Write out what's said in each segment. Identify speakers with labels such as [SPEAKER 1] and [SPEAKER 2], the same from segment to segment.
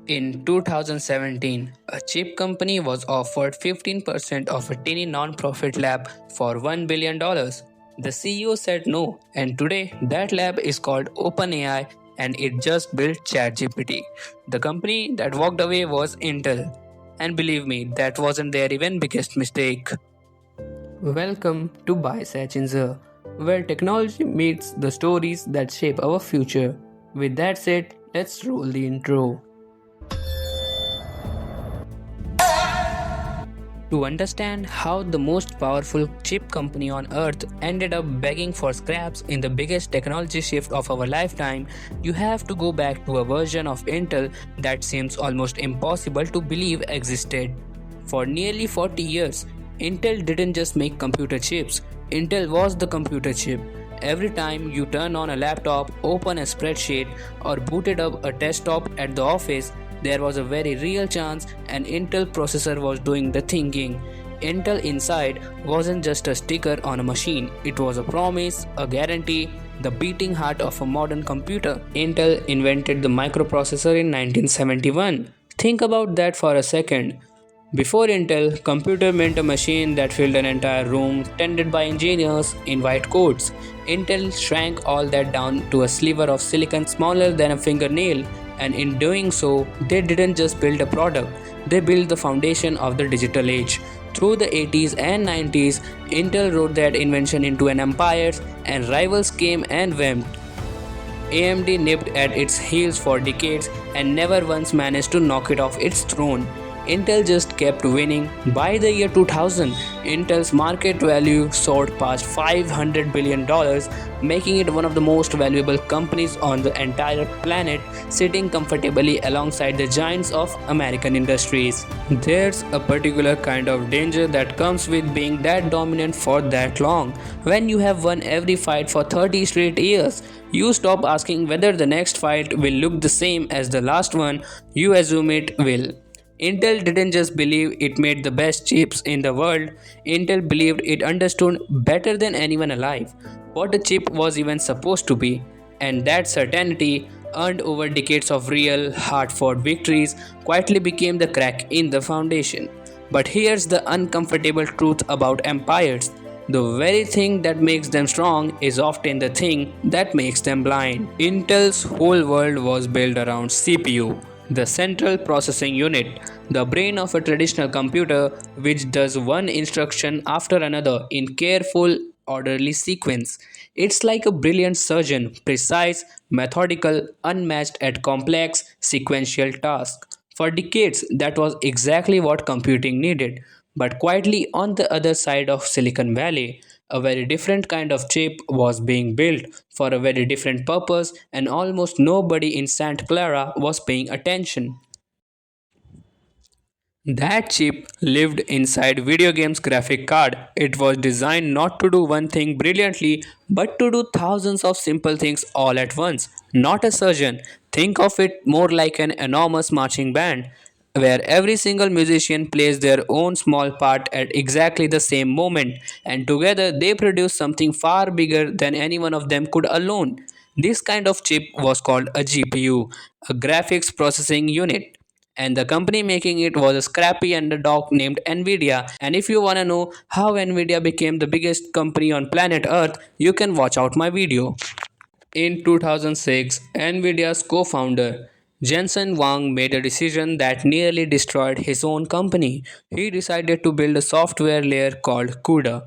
[SPEAKER 1] In 2017, a chip company was offered 15% of a tiny non-profit lab for $1 billion. dollars. The CEO said no, and today that lab is called OpenAI and it just built ChatGPT. The company that walked away was Intel. And believe me, that wasn't their even biggest mistake. Welcome to By Sachinzer, where technology meets the stories that shape our future. With that said, let's roll the intro. To understand how the most powerful chip company on earth ended up begging for scraps in the biggest technology shift of our lifetime, you have to go back to a version of Intel that seems almost impossible to believe existed. For nearly 40 years, Intel didn't just make computer chips, Intel was the computer chip. Every time you turn on a laptop, open a spreadsheet, or booted up a desktop at the office, there was a very real chance an Intel processor was doing the thinking. Intel Inside wasn't just a sticker on a machine, it was a promise, a guarantee, the beating heart of a modern computer. Intel invented the microprocessor in 1971. Think about that for a second. Before Intel, computer meant a machine that filled an entire room tended by engineers in white coats. Intel shrank all that down to a sliver of silicon smaller than a fingernail, and in doing so, they didn't just build a product, they built the foundation of the digital age. Through the 80s and 90s, Intel rode that invention into an empire, and rivals came and went. AMD nipped at its heels for decades and never once managed to knock it off its throne. Intel just kept winning. By the year 2000, Intel's market value soared past $500 billion, dollars, making it one of the most valuable companies on the entire planet, sitting comfortably alongside the giants of American industries. There's a particular kind of danger that comes with being that dominant for that long. When you have won every fight for 30 straight years, you stop asking whether the next fight will look the same as the last one, you assume it will. Intel didn't just believe it made the best chips in the world, Intel believed it understood better than anyone alive what a chip was even supposed to be, and that certainty, earned over decades of real, hard fought victories, quietly became the crack in the foundation. But here's the uncomfortable truth about empires. The very thing that makes them strong is often the thing that makes them blind. Intel's whole world was built around CPU, the central processing unit, the brain of a traditional computer, which does one instruction after another in careful, orderly sequence. It's like a brilliant surgeon, precise, methodical, unmatched at complex, sequential tasks. For decades, that was exactly what computing needed. But quietly on the other side of Silicon Valley, a very different kind of chip was being built for a very different purpose, and almost nobody in Santa Clara was paying attention. That chip lived inside video games graphic card. It was designed not to do one thing brilliantly, but to do thousands of simple things all at once. Not a surgeon. Think of it more like an enormous marching band, where every single musician plays their own small part at exactly the same moment, and together they produce something far bigger than any one of them could alone. This kind of chip was called a GPU, a graphics processing unit, and the company making it was a scrappy underdog named Nvidia. And if you wanna know how Nvidia became the biggest company on planet Earth, you can watch out my video. In 2006, Nvidia's co-founder Jensen Huang made a decision that nearly destroyed his own company. He decided to build a software layer called CUDA,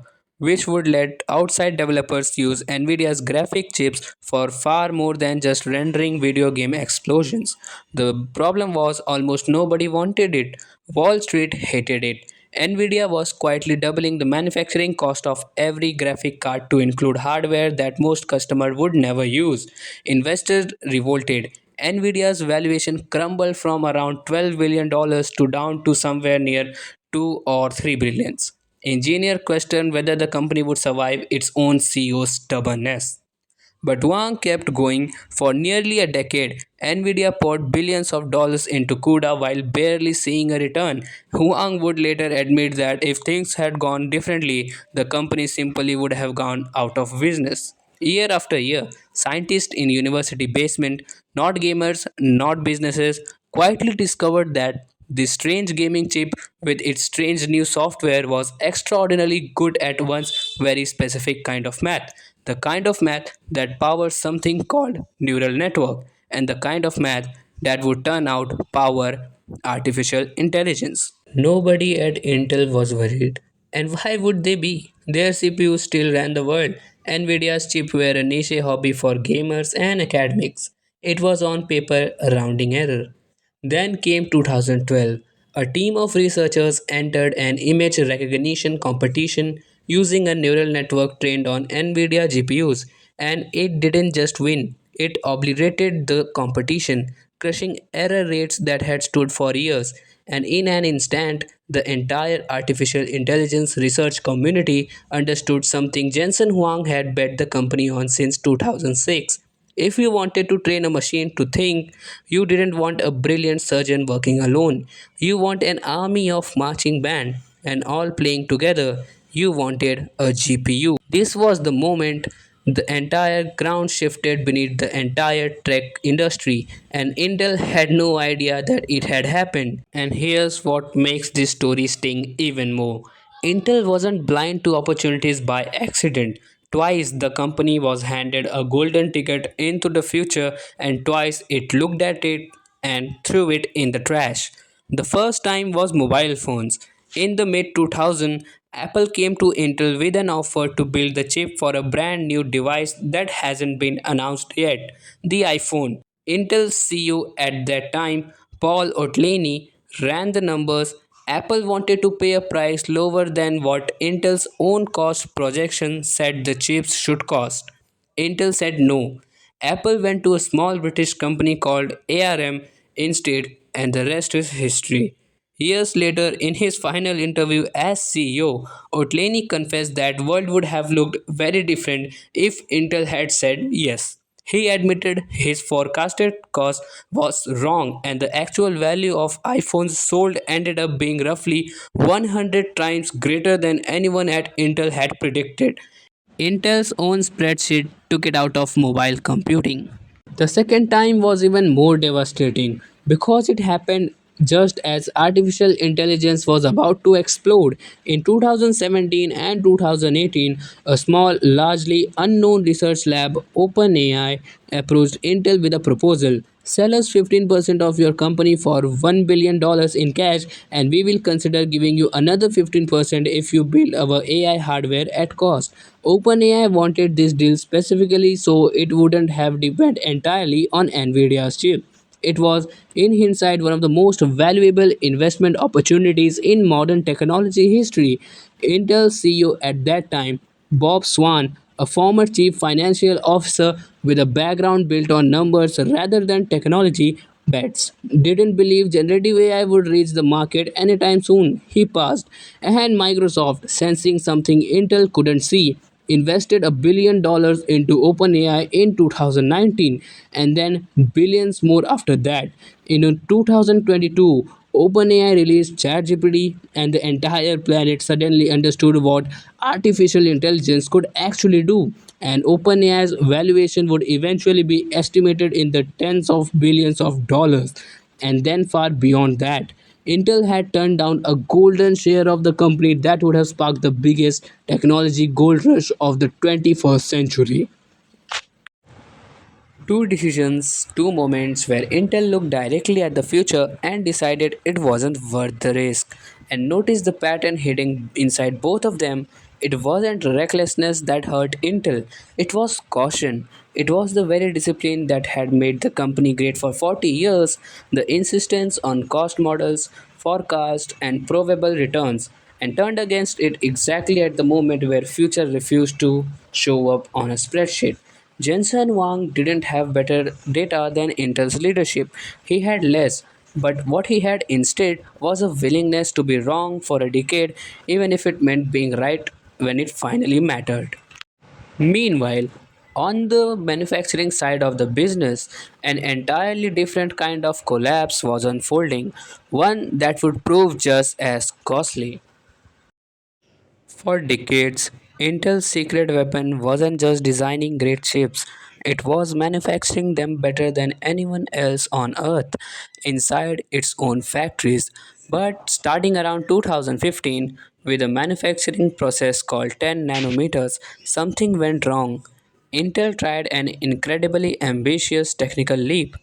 [SPEAKER 1] which would let outside developers use Nvidia's graphic chips for far more than just rendering video game explosions. The problem was almost nobody wanted it. Wall Street hated it. Nvidia was quietly doubling the manufacturing cost of every graphic card to include hardware that most customers would never use. Investors revolted. Nvidia's valuation crumbled from around $12 billion to down to somewhere near 2 or 3 billions. Engineers questioned whether the company would survive its own CEO's stubbornness. But Wang kept going for nearly a decade. Nvidia poured billions of dollars into CUDA while barely seeing a return. Huang would later admit that if things had gone differently, the company simply would have gone out of business. Year after year, scientists in university basement, not gamers, not businesses, quietly discovered that the strange gaming chip with its strange new software was extraordinarily good at one very specific kind of math. The kind of math that powers something called neural network, and the kind of math that would turn out power artificial intelligence. Nobody at Intel was worried. And why would they be? Their CPUs still ran the world. Nvidia's chips were a niche hobby for gamers and academics. It was on paper a rounding error. Then came 2012. A team of researchers entered an image recognition competition using a neural network trained on NVIDIA GPUs, and it didn't just win, it obliterated the competition, crushing error rates that had stood for years. And in an instant, the entire artificial intelligence research community understood something Jensen Huang had bet the company on since 2006. If you wanted to train a machine to think, you didn't want a brilliant surgeon working alone. You want an army of marching band and all playing together. You wanted a GPU. This was the moment the entire ground shifted beneath the entire tech industry, and Intel had no idea that it had happened. And here's what makes this story sting even more. Intel wasn't blind to opportunities by accident. Twice the company was handed a golden ticket into the future, and twice it looked at it and threw it in the trash. The first time was mobile phones. In the mid 2000s, Apple came to Intel with an offer to build the chip for a brand new device that hasn't been announced yet, the iPhone. Intel's CEO at that time, Paul Otellini, ran the numbers. Apple wanted to pay a price lower than what Intel's own cost projection said the chips should cost. Intel said no. Apple went to a small British company called ARM instead, and the rest is history. Years later, in his final interview as CEO, Otellini confessed that world would have looked very different if Intel had said yes. He admitted his forecasted cost was wrong and the actual value of iPhones sold ended up being roughly 100 times greater than anyone at Intel had predicted. Intel's own spreadsheet took it out of mobile computing. The second time was even more devastating because it happened just as artificial intelligence was about to explode. In 2017 and 2018, a small, largely unknown research lab, OpenAI, approached Intel with a proposal. Sell us 15% of your company for $1 billion dollars in cash, and we will consider giving you another 15% if you build our AI hardware at cost. OpenAI wanted this deal specifically so it wouldn't have depend entirely on Nvidia's chip. It was, in hindsight, one of the most valuable investment opportunities in modern technology history. Intel CEO at that time, Bob Swan, a former chief financial officer with a background built on numbers rather than technology bets, didn't believe generative AI would reach the market anytime soon. He passed. And Microsoft, sensing something Intel couldn't see, invested $1 billion into OpenAI in 2019 and then billions more after that. In 2022, OpenAI released ChatGPT, and the entire planet suddenly understood what artificial intelligence could actually do. And OpenAI's valuation would eventually be estimated in the tens of billions of dollars, and then far beyond that. Intel had turned down a golden share of the company that would have sparked the biggest technology gold rush of the 21st century. Two decisions, two moments where Intel looked directly at the future and decided it wasn't worth the risk. And notice the pattern hidden inside both of them. It wasn't recklessness that hurt Intel, it was caution. It was the very discipline that had made the company great for 40 years, the insistence on cost models, forecast, and provable returns, and turned against it exactly at the moment where future refused to show up on a spreadsheet. Jensen Huang didn't have better data than Intel's leadership. He had less, but what he had instead was a willingness to be wrong for a decade, even if it meant being right when it finally mattered. Meanwhile, on the manufacturing side of the business, an entirely different kind of collapse was unfolding, one that would prove just as costly. For decades, Intel's secret weapon wasn't just designing great chips, It was manufacturing them better than anyone else on earth inside its own factories. But starting around 2015, with a manufacturing process called 10 nanometers, something went wrong. Intel tried an incredibly ambitious technical leap,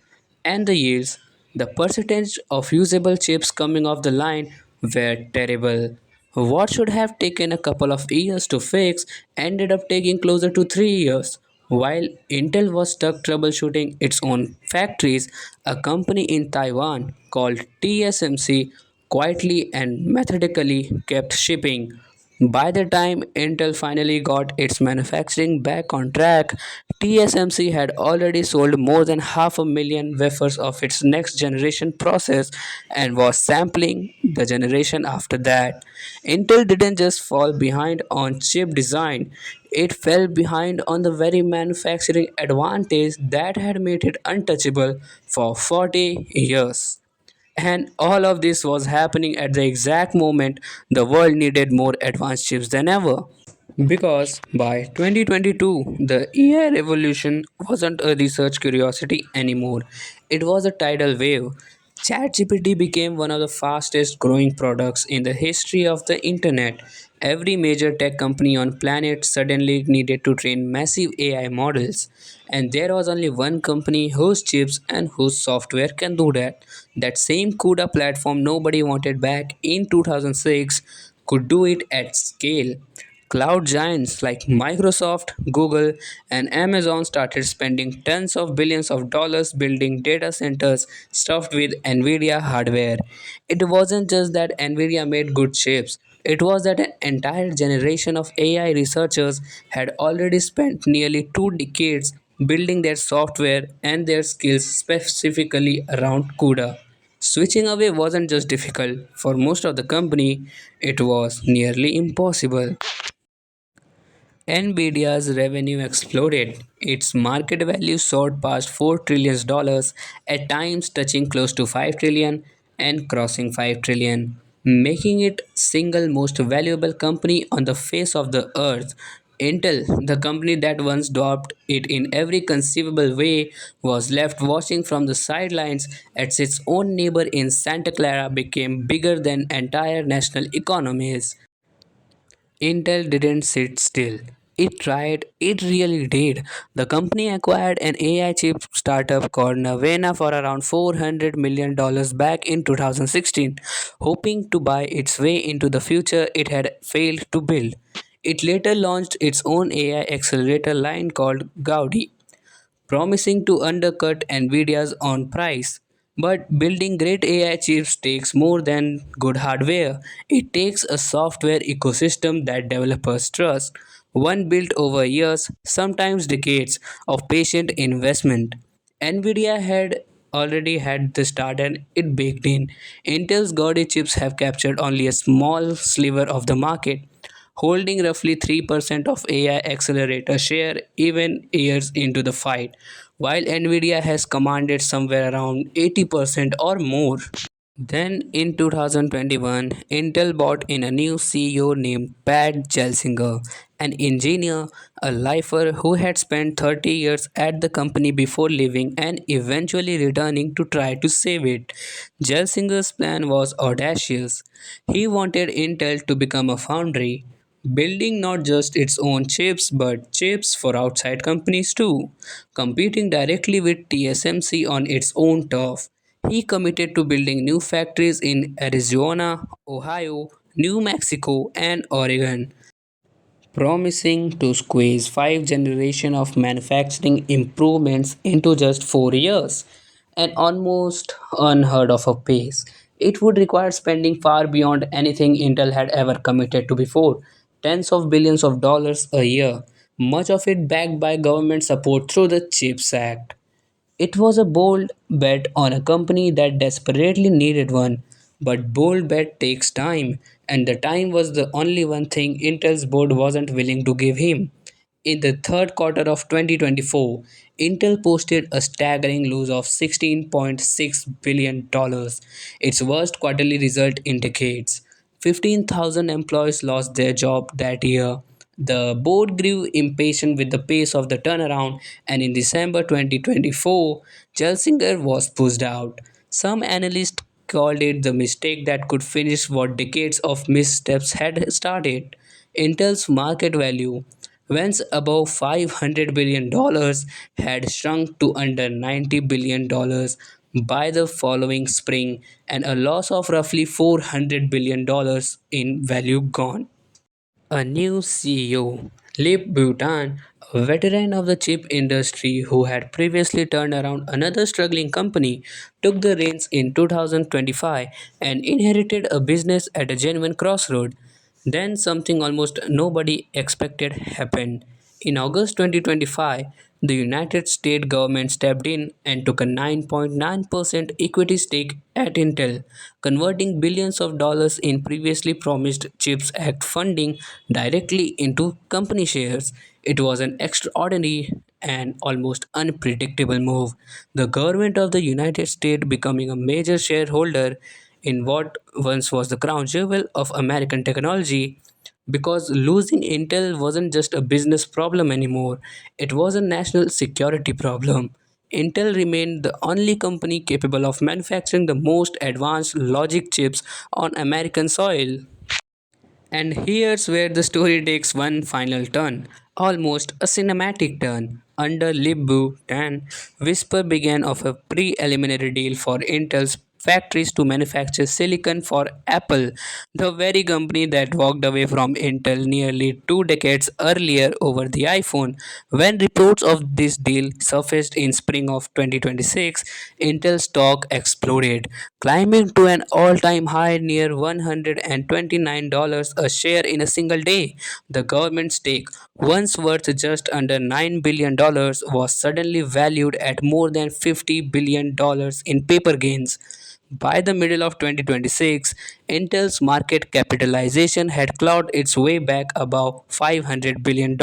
[SPEAKER 1] and the yields, the percentage of usable chips coming off the line, were terrible. What should have taken a couple of years to fix ended up taking closer to 3 years. While Intel was stuck troubleshooting its own factories, a company in Taiwan called TSMC quietly and methodically kept shipping. By the time Intel finally got its manufacturing back on track, TSMC had already sold more than half a million wafers of its next generation process and was sampling the generation after that. Intel didn't just fall behind on chip design, it fell behind on the very manufacturing advantage that had made it untouchable for 40 years. And all of this was happening at the exact moment the world needed more advanced chips than ever. Because by 2022, the AI revolution wasn't a research curiosity anymore, it was a tidal wave. ChatGPT became one of the fastest growing products in the history of the internet. Every major tech company on planet suddenly needed to train massive AI models, and there was only one company whose chips and whose software can do that. That same CUDA platform nobody wanted back in 2006 could do it at scale. Cloud giants like Microsoft, Google, and Amazon started spending tens of billions of dollars building data centers stuffed with NVIDIA hardware. It wasn't just that NVIDIA made good chips, it was that an entire generation of AI researchers had already spent nearly 2 decades building their software and their skills specifically around CUDA. Switching away wasn't just difficult, for most of the company, it was nearly impossible. Nvidia's revenue exploded. Its market value soared past $4 trillion, at times touching close to 5 trillion and crossing 5 trillion, making it single most valuable company on the face of the earth. Intel, the company that once dwarfed it in every conceivable way, was left watching from the sidelines as its own neighbor in Santa Clara became bigger than entire national economies. Intel didn't sit still. It tried, it really did. The company acquired an AI chip startup called Navena for around $400 million back in 2016, hoping to buy its way into the future it had failed to build. It later launched its own AI accelerator line called Gaudi, promising to undercut Nvidia's on price. But building great AI chips takes more than good hardware. It takes a software ecosystem that developers trust, one built over years, sometimes decades, of patient investment. Nvidia had already had the start and it baked in. Intel's Gaudi chips have captured only a small sliver of the market, holding roughly 3% of AI accelerator share even years into the fight, while Nvidia has commanded somewhere around 80% or more. Then in 2021, Intel brought in a new CEO named Pat Gelsinger, an engineer, a lifer who had spent 30 years at the company before leaving and eventually returning to try to save it. Gelsinger's plan was audacious. He wanted Intel to become a foundry, building not just its own chips but chips for outside companies too, competing directly with TSMC on its own turf. He committed to building new factories in Arizona, Ohio, New Mexico, and Oregon, promising to squeeze 5 generations of manufacturing improvements into just 4 years, an almost unheard of a pace. It would require spending far beyond anything Intel had ever committed to before, tens of billions of dollars a year, much of it backed by government support through the CHIPS Act. It was a bold bet on a company that desperately needed one. But bold bet takes time, and the time was the only one thing Intel's board wasn't willing to give him. In the third quarter of 2024, Intel posted a staggering loss of $16.6 billion, its worst quarterly result in decades. 15,000 employees lost their job that year. The board grew impatient with the pace of the turnaround, and in December 2024, Gelsinger was pushed out. Some analysts called it the mistake that could finish what decades of missteps had started. Intel's market value, once above $500 billion, had shrunk to under $90 billion by the following spring, and a loss of roughly $400 billion in value gone. A new CEO, Lip Bhutan, a veteran of the chip industry who had previously turned around another struggling company, took the reins in 2025 and inherited a business at a genuine crossroad. Then something almost nobody expected happened. In August 2025, the United States government stepped in and took a 9.9% equity stake at Intel, converting billions of dollars in previously promised CHIPS Act funding directly into company shares. It was an extraordinary and almost unpredictable move. The government of the United States becoming a major shareholder in what once was the crown jewel of American technology, because losing Intel wasn't just a business problem anymore, it was a national security problem. Intel remained the only company capable of manufacturing the most advanced logic chips on American soil. And here's where the story takes one final turn, almost a cinematic turn. Under Lip Bu Tan, whisper began of a preliminary deal for Intel's factories to manufacture silicon for Apple, the very company that walked away from Intel nearly 2 decades earlier over the iPhone. When reports of this deal surfaced in spring of 2026, Intel stock exploded, climbing to an all-time high near $129 a share in a single day. The government stake, once worth just under $9 billion, was suddenly valued at more than $50 billion in paper gains. By the middle of 2026, Intel's market capitalization had clawed its way back above $500 billion,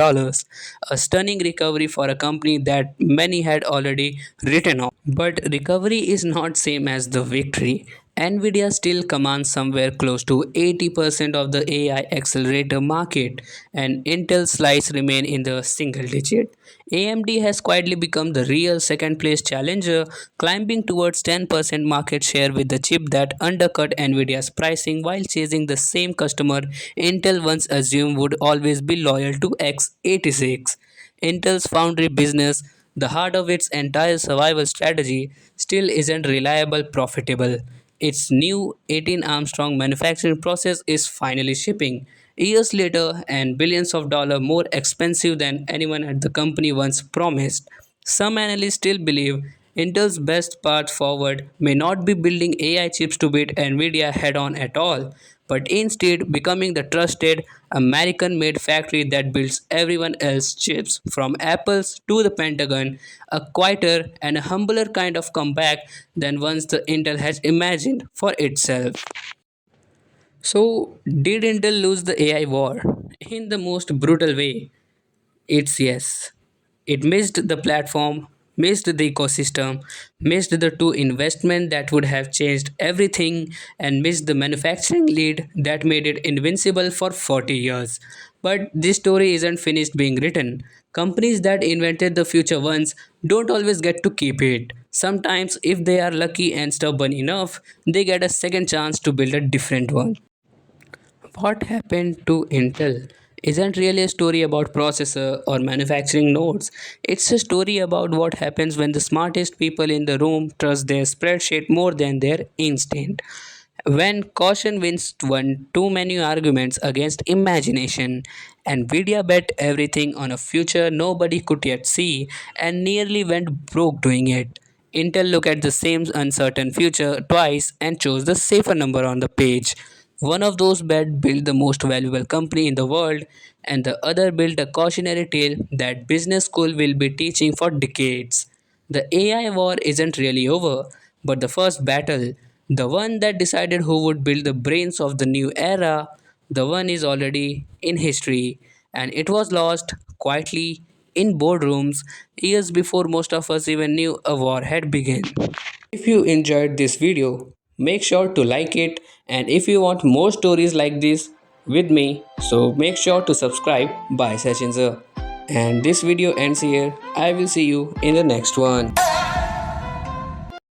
[SPEAKER 1] a stunning recovery for a company that many had already written off. But recovery is not same as the victory. Nvidia still commands somewhere close to 80% of the AI accelerator market, and Intel slice remain in the single digit. AMD has quietly become the real second place challenger, climbing towards 10% market share with the chip that undercut Nvidia's pricing while chasing the same customer Intel once assumed would always be loyal to x86. Intel's foundry business, the heart of its entire survival strategy, still isn't reliable profitable. Its new 18 Armstrong manufacturing process is finally shipping, years later and billions of dollars more expensive than anyone at the company once promised. Some analysts still believe Intel's best path forward may not be building AI chips to beat Nvidia head on at all, but instead becoming the trusted American made factory that builds everyone else's chips, from Apple's to the Pentagon, a quieter and a humbler kind of comeback than once the Intel has imagined for itself. So, did Intel lose the AI war? In the most brutal way, it's yes. It missed the platform, missed the ecosystem, missed the two investment that would have changed everything, and missed the manufacturing lead that made it invincible for 40 years. But this story isn't finished being written. Companies that invented the future once don't always get to keep it. Sometimes, if they are lucky and stubborn enough, they get a second chance to build a different one. What happened to Intel isn't really a story about processor or manufacturing nodes. It's a story about what happens when the smartest people in the room trust their spreadsheet more than their instinct. When caution won too many arguments against imagination, Nvidia bet everything on a future nobody could yet see and nearly went broke doing it. Intel looked at the same uncertain future twice and chose the safer number on the page. One of those bets built the most valuable company in the world, and the other built a cautionary tale that business school will be teaching for decades. The AI war isn't really over, but the first battle, the one that decided who would build the brains of the new era, the one is already in history, and it was lost quietly in boardrooms years before most of us even knew a war had begun. If you enjoyed this video, make sure to like it, and if you want more stories like this, with me. So make sure to subscribe by Sachin sir. And this video ends here. I will see you in the next one.